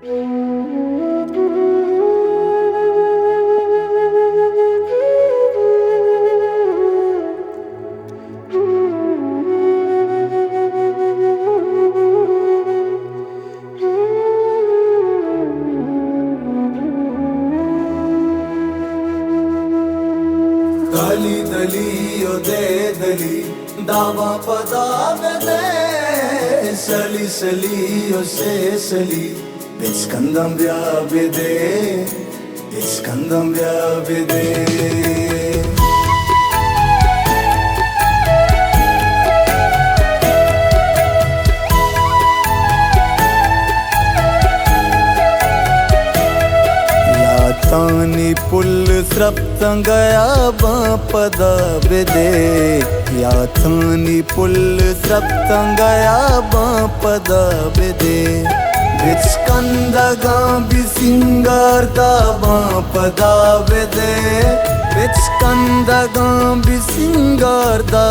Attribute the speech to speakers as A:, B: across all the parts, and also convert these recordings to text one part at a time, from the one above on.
A: दली दली ओ दे दली दावा पदा दे सली सली ओ से सली बिस्कंदम ब्या बेदे बिस्कंदम ब्या बेदे तानी पुल स्रप्तंगया पदा बेदे या तानी पुल स्रप्तंगया पदा बेदे बिस्कंदगा बिसिंगारदा पदा बेदे बिस्कंदगा बिसिंगारदा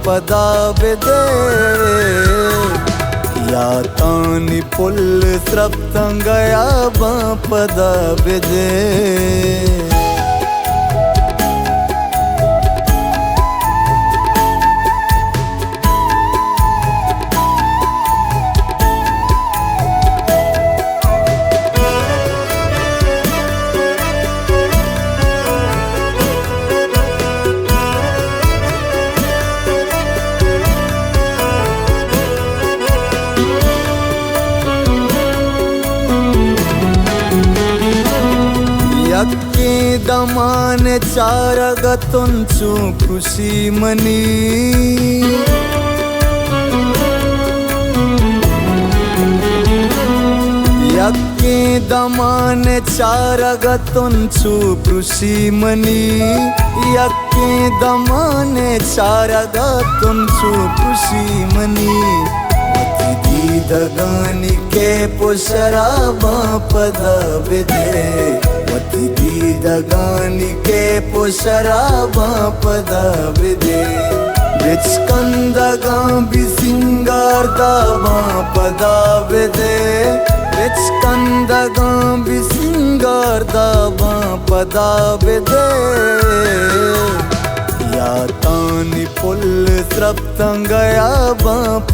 A: पदा बेदे या तानी पुल स्रप्तंगया पदा बेदे यक्के दमान चारगतुंचु खुशी मनी यक्के दमान चारगतुंचु खुशी मनी यक्के दमान चारगतुंचु खुशी मनी दगानी के पुशरा पदा बेदे वती दगानी के पुशरा पदा बेदे बिस्कंदगा बिसिंगारदा पदा बेदे बिस्कंदगा बिसिंगारदा पदा बेदे या तानी पुल स्रप्तंगया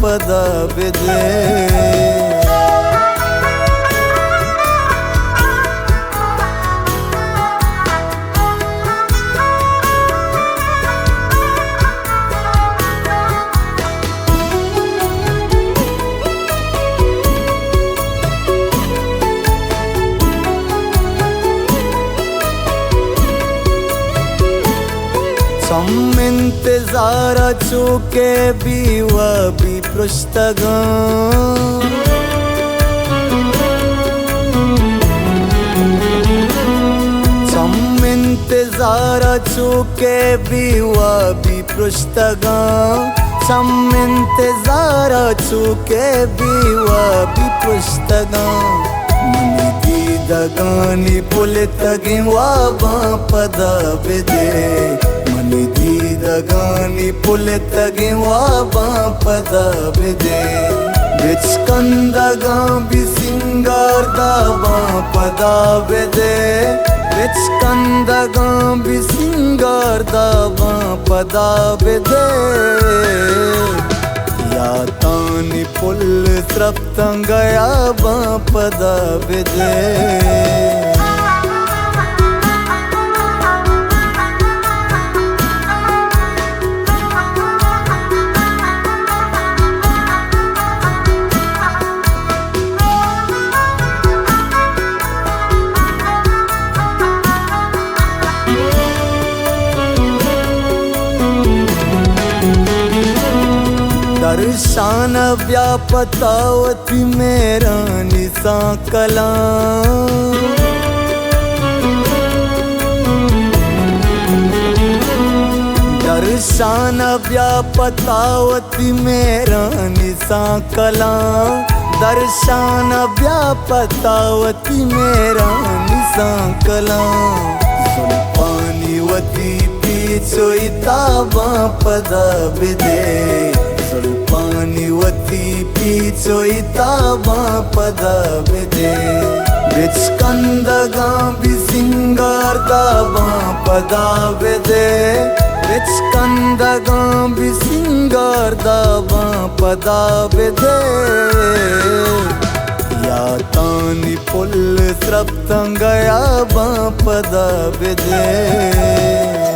A: पदा बेदे सम इंतजार चुके बीवा भी पृष्ठगा सम इंतजार चुके बीवा भी पृष्ठगा सम इंतजार चुके बीवा भी पृष्ठगा मनी दी दगानी पुलित गिवा पदा बेदे निधि दगानी पुलित गिवा पदा बेदे बिस्कंदगा बिसिंगारदा पदा बेदे बिस्कंदगा बिसिंगारदा पदा बेदे या तानी पुल स्रप्तंगया पदा बेदे दर्शन व्यापतावती मेरा निसा कला दर्शन व्यापतावती मेरा निसा कला दर्शन व्यापतावती मेरा निसा कला पानीवती पीछोईता पदा बेदे Solpaniwati picoita ba pada bede Bitskanda gambi singar da ba pada bede Bitskanda gambi singar da ba pada bede Ya tani pol sraptangaya ba pada bede